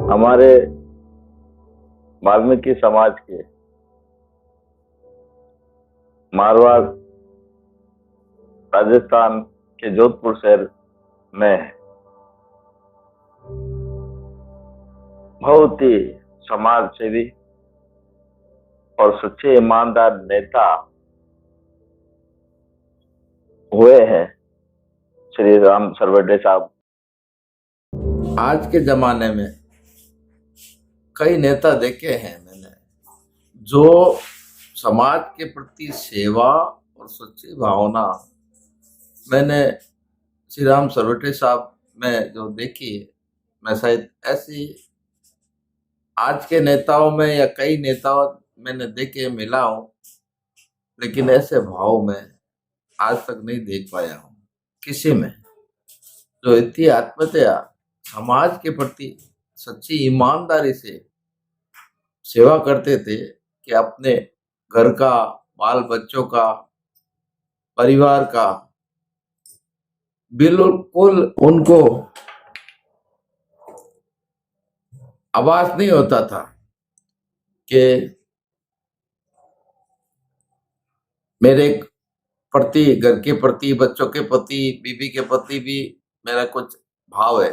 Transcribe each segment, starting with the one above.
हमारे वाल्मीकि समाज के मारवाड़ राजस्थान के जोधपुर शहर में बहुत ही समाज सेवी और सच्चे ईमानदार नेता हुए हैं श्री राम सरवटे साहब। आज के जमाने में कई नेता देखे हैं मैंने जो समाज के प्रति सेवा और सच्ची भावना मैंने श्री राम सरवटे साहब में जो देखी है, मैं शायद ऐसी आज के नेताओं में या कई नेताओं मैंने देखे मिला हूं, लेकिन ऐसे भाव में आज तक नहीं देख पाया हूं किसी में, जो इतनी आत्महत्या समाज के प्रति सच्ची ईमानदारी से सेवा करते थे कि अपने घर का, बाल बच्चों का, परिवार का बिल्कुल उनको आभास नहीं होता था कि मेरे प्रति, घर के प्रति, बच्चों के प्रति, बीवी के प्रति भी मेरा कुछ भाव है।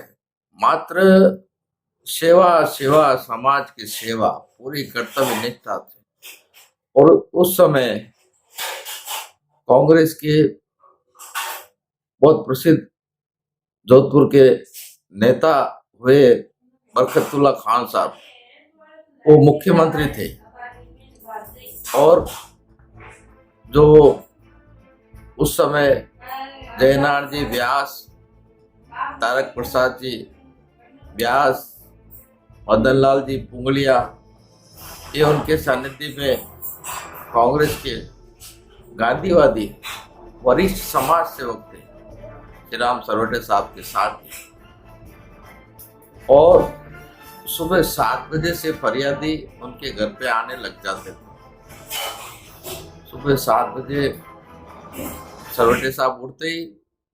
मात्र सेवा सेवा, समाज की सेवा, पूरी कर्तव्य निष्ठा थी। और उस समय कांग्रेस के बहुत प्रसिद्ध जोधपुर के नेता हुए बरकतुल्ला खान साहब, वो मुख्यमंत्री थे। और जो उस समय जयनारायण जी व्यास, तारक प्रसाद जी व्यास, मदन लाल जी पुंगलिया, ये उनके सानिध्य में कांग्रेस के गांधीवादी वरिष्ठ समाज सेवक थे श्री राम सरवटे साहब के साथ। और सुबह 7 बजे से फरियादी उनके घर पे आने लग जाते थे। सुबह 7 बजे सरवटे साहब उठते ही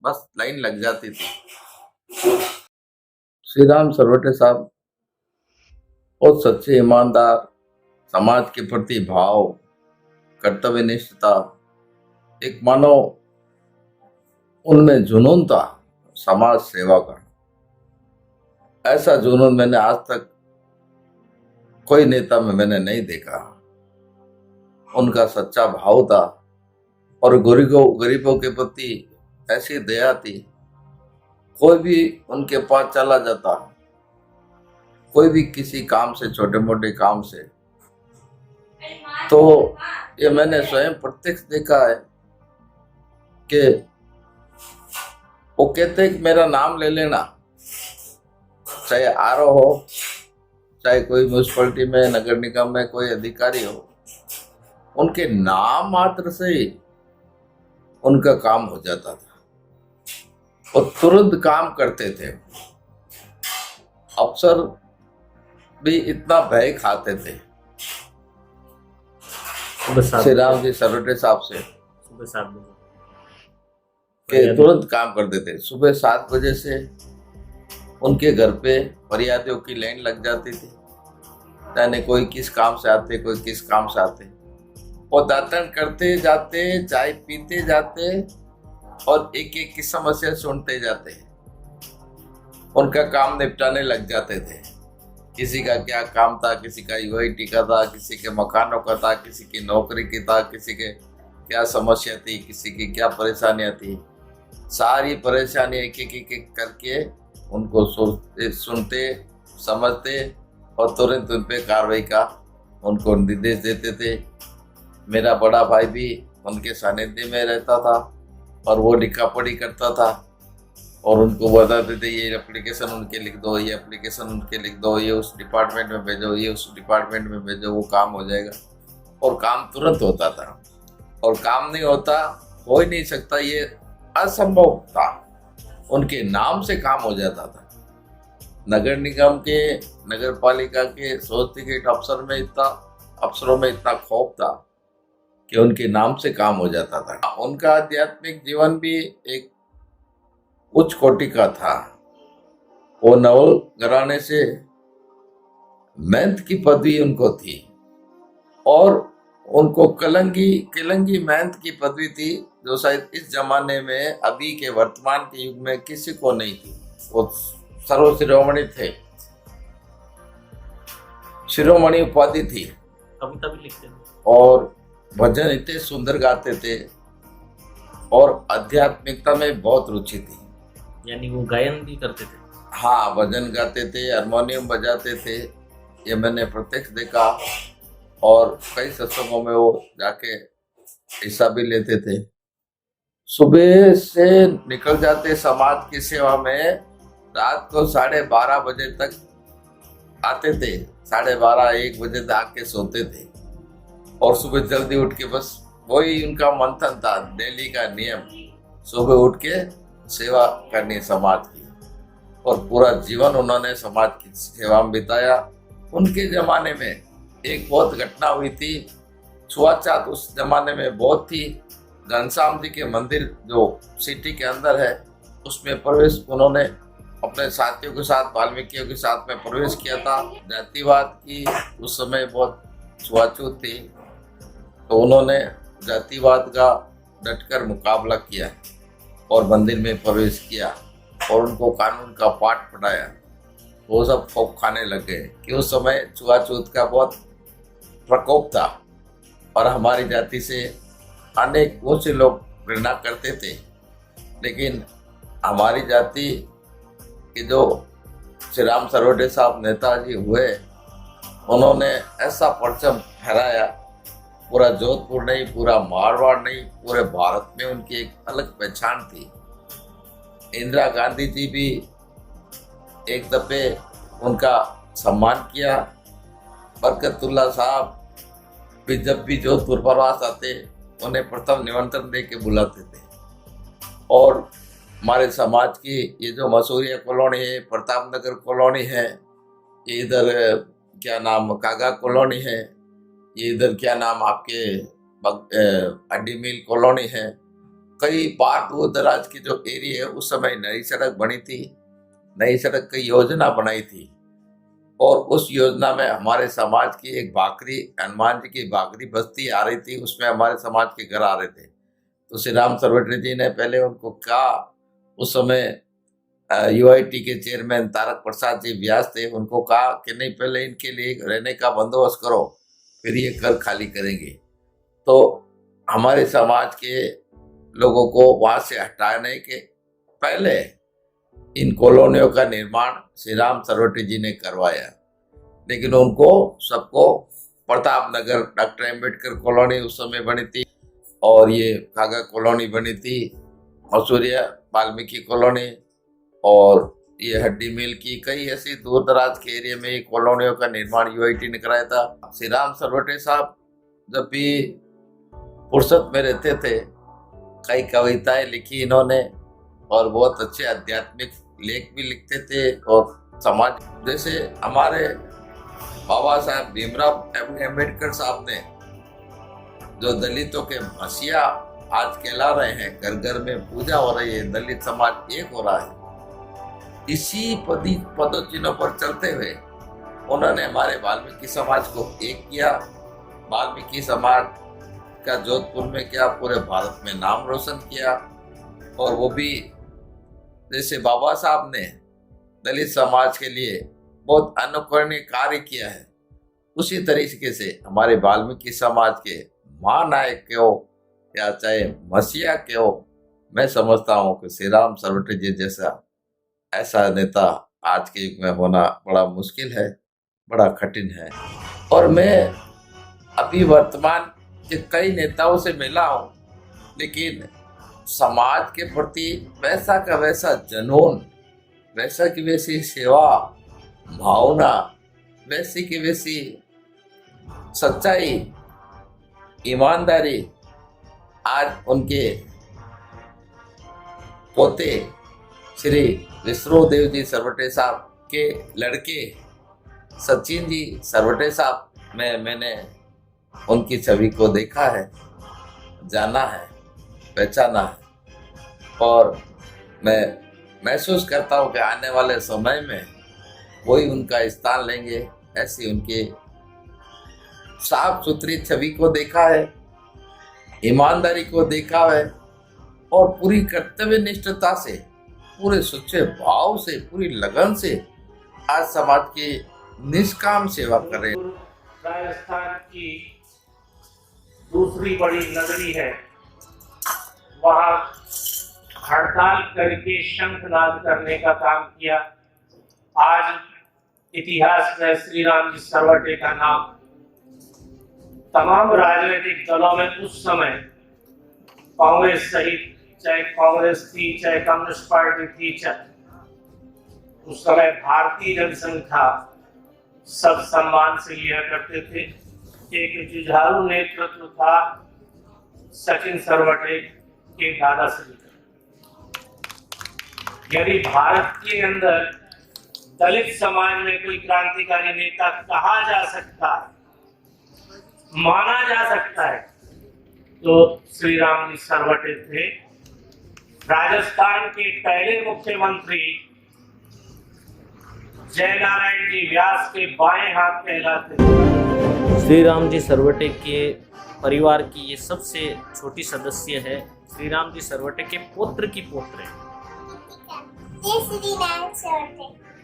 बस लाइन लग जाती थी। श्री राम सरवटे साहब बहुत सच्चे ईमानदार, समाज के प्रति भाव, कर्तव्य निष्ठता, एक मानो उनमें जुनून था समाज सेवा का। ऐसा जुनून मैंने आज तक कोई नेता में मैंने नहीं देखा। उनका सच्चा भाव था और गरीबों के प्रति ऐसी दया थी। कोई भी उनके पास चला जाता, कोई भी किसी काम से, छोटे मोटे काम से, तो ये मैंने स्वयं प्रत्यक्ष देखा है कि वो कहते हैं कि मेरा नाम ले लेना, चाहे आरओ हो, चाहे कोई म्यूनिसिपैलिटी में, नगर निगम में कोई अधिकारी हो, उनके नाम मात्र से ही उनका काम हो जाता था। वो तुरंत काम करते थे। अफसर भी इतना भय खाते थे श्री राम जी सरवटे साहब से, सुबह 7 बजे के तुरंत काम कर देते। सुबह 7 बजे से उनके घर पे फरियादियों की लाइन लग जाती थी। यानी कोई किस काम से आते, कोई किस काम से आते, और दातन करते जाते, चाय पीते जाते और एक एक की समस्या सुनते जाते। उनका काम निपटाने लग जाते थे। किसी का क्या काम था, किसी का यूआईटी का था, किसी के मकानों का था, किसी की नौकरी की था, किसी के क्या समस्या थी, किसी की क्या परेशानियां थी। सारी परेशानी एक एक करके उनको सुनते, समझते और तुरंत उन पे कार्रवाई का उनको निर्देश देते थे। मेरा बड़ा भाई भी उनके सानिध्य में रहता था और वो लिखा पढ़ी करता था और उनको बताते थे ये एप्लीकेशन उनके लिख दो, ये एप्लीकेशन उनके लिख दो, ये उस डिपार्टमेंट में भेजो, ये उस डिपार्टमेंट में भेजो, वो काम हो जाएगा। और काम तुरंत होता था। और काम नहीं होता, हो ही नहीं सकता, ये असंभव था। उनके नाम से काम हो जाता था। नगर निगम के, नगर पालिका के सोचते अफसरों में इतना खौफ था कि उनके नाम से काम हो जाता था। उनका आध्यात्मिक जीवन भी एक उच्च कोटि का था। वो नवल घराने से महंत की पदवी उनको थी और उनको किलंगी महंत की पदवी थी, जो शायद इस जमाने में अभी के वर्तमान के युग में किसी को नहीं थी। वो सर्वशिरोमणि थे, शिरोमणि उपाधि थी। कविता भी लिखते थे और भजन इतने सुंदर गाते थे और आध्यात्मिकता में बहुत रुचि थी। यानी वो गायन भी करते थे। हाँ, भजन गाते थे, हारमोनियम बजाते थे, ये मैंने प्रत्यक्ष देखा। और कई सत्संगों में वो जाके हिस्सा भी लेते थे। सुबह से निकल जाते समाज की सेवा में, रात को 12:30 बजे तक आते थे, 12:30-1 बजे तक आके सोते थे और सुबह जल्दी उठ के बस वही उनका मंथन था, डेली का नियम, सुबह उठ के सेवा करनी समाज की। और पूरा जीवन उन्होंने समाज की सेवा में बिताया। उनके जमाने में एक बहुत घटना हुई थी, छुआछूत उस जमाने में बहुत थी। घनश्याम जी के मंदिर जो सिटी के अंदर है, उसमें प्रवेश उन्होंने अपने साथियों के साथ, वाल्मीकियों के साथ में प्रवेश किया था। जातिवाद की उस समय बहुत छुआछूत थी, तो उन्होंने जातिवाद का डटकर मुकाबला किया और मंदिर में प्रवेश किया और उनको कानून का पाठ पढ़ाया। वो सब खौफ खाने लगे कि उस समय छुआछूत का बहुत प्रकोप था और हमारी जाति से अनेक ऊंचे लोग घृणा करते थे। लेकिन हमारी जाति के जो श्री राम सरवटे साहब नेताजी हुए, उन्होंने ऐसा परचम फहराया, पूरा जोधपुर नहीं, पूरा मारवाड़ नहीं, पूरे भारत में उनकी एक अलग पहचान थी। इंदिरा गांधी जी भी एक दफे उनका सम्मान किया। बरकतुल्ला साहब भी जब भी जोधपुर प्रवास आते, उन्हें प्रथम निमंत्रण दे के बुलाते थे। और हमारे समाज की ये जो मसूरिया कॉलोनी है, प्रताप नगर कॉलोनी है, ये इधर क्या नाम कागा कॉलोनी है, ये इधर क्या नाम आपके हड्डी मिल कॉलोनी है, कई बार दूर दराज की जो एरिया है, उस समय नई सड़क बनी थी, नई सड़क की योजना बनाई थी। और उस योजना में हमारे समाज की एक भाकरी, हनुमान जी की भाकरी बस्ती आ रही थी, उसमें हमारे समाज के घर आ रहे थे। तो श्री राम सरवटे जी ने पहले उनको कहा, उस समय यूआईटी के चेयरमैन तारक प्रसाद जी व्यास थे, उनको कहा कि नहीं, पहले इनके लिए रहने का बंदोबस्त करो, फिर ये घर खाली करेंगे। तो हमारे समाज के लोगों को वहां से हटाने के पहले इन कॉलोनियों का निर्माण श्री राम सरवटे जी ने करवाया। लेकिन उनको सबको प्रताप नगर, डॉक्टर एम्बेडकर कॉलोनी उस समय बनी थी, और ये कागा कॉलोनी बनी थी, मसूरिया वाल्मीकि कॉलोनी, और ये हड्डी मिल की कई ऐसी दूर दराज के एरिया में ये कॉलोनियों का निर्माण यूआईटी ने कराया था। श्री राम सरवटे साहब जब भी फुर्सत में रहते थे, कई कविताएं लिखी इन्होंने और बहुत अच्छे आध्यात्मिक लेख भी लिखते थे। और समाज जैसे हमारे बाबा साहब भीमराव अम्बेडकर साहब ने जो दलितों के मसीहा आज कहला रहे हैं, घर घर में पूजा हो रही है, दलित समाज एक हो रहा है, इसी पदचिन्हों पर चलते हुए उन्होंने हमारे वाल्मीकि समाज को एक किया। वाल्मीकि समाज का जोधपुर में क्या, पूरे भारत में नाम रोशन किया। और वो भी जैसे बाबा साहब ने दलित समाज के लिए बहुत अनुकरणीय कार्य किया है, उसी तरीके से हमारे वाल्मीकि समाज के महानायक के हो या चाहे मसीहा के हो, मैं समझता हूँ कि श्री राम सरवटे जी जैसा ऐसा नेता आज के युग में होना बड़ा मुश्किल है, बड़ा कठिन है। और मैं अभी वर्तमान के कई नेताओं से मिला हूँ, लेकिन समाज के प्रति वैसा का वैसा जुनून, वैसा की वैसी सेवा भावना, वैसी की वैसी सच्चाई, ईमानदारी आज उनके पोते श्री विष्णुदेव जी सरवटे साहब के लड़के सचिन जी सरवटे साहब में मैंने उनकी छवि को देखा है, जाना है, पहचाना है। और मैं महसूस करता हूँ कि आने वाले समय में वही उनका स्थान लेंगे, ऐसे उनके साफ सुथरी छवि को देखा है, ईमानदारी को देखा है और पूरी कर्तव्य निष्ठता से, पूरे सच्चे भाव से, पूरी लगन से आज समाज के निष्काम सेवा कर रहे हैं। राजस्थान की दूसरी बड़ी नगरी है, वहाँ हड़ताल करके शंखनाद करने का काम किया। आज इतिहास में श्री राम जी सरवटे का नाम तमाम राजनीतिक दलों में उस समय कांग्रेस सहित, चाहे कांग्रेस थी चाहे कम्युनिस्ट पार्टी थी, चाहे उस समय भारतीय जनसंघ था, सब सम्मान से लिया करते थे। एक जुझारू नेतृत्व था सचिन सरवटे के दादाश्री का। यदि भारत के अंदर दलित समाज में कोई क्रांतिकारी नेता कहा जा सकता है, माना जा सकता है, तो श्री राम जी सरवटे थे। राजस्थान के पहले मुख्यमंत्री जयनारायण जी व्यास के बाएं हाथ कहलाते थे। श्री राम जी सरवटे के परिवार की ये सबसे छोटी सदस्य है। श्री राम जी सरवटे के पुत्र की पौत्र है।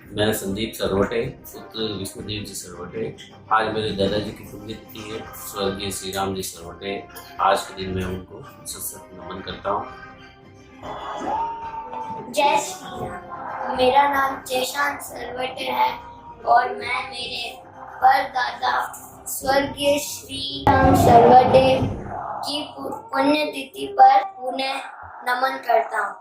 मैं संदीप सरवटे, पुत्र विष्णुदेव जी सरवटे। आज मेरे दादाजी की पुण्यतिथि है, स्वर्गीय श्री राम जी सरवटे। आज के दिन मैं उनको सशक्त नमन करता हूँ। जय श्री राम। मेरा नाम जयशांत सरवटे है और मैं मेरे परदादा स्वर्गीय श्री राम सरवटे की पुण्यतिथि पर उन्हें नमन करता हूँ।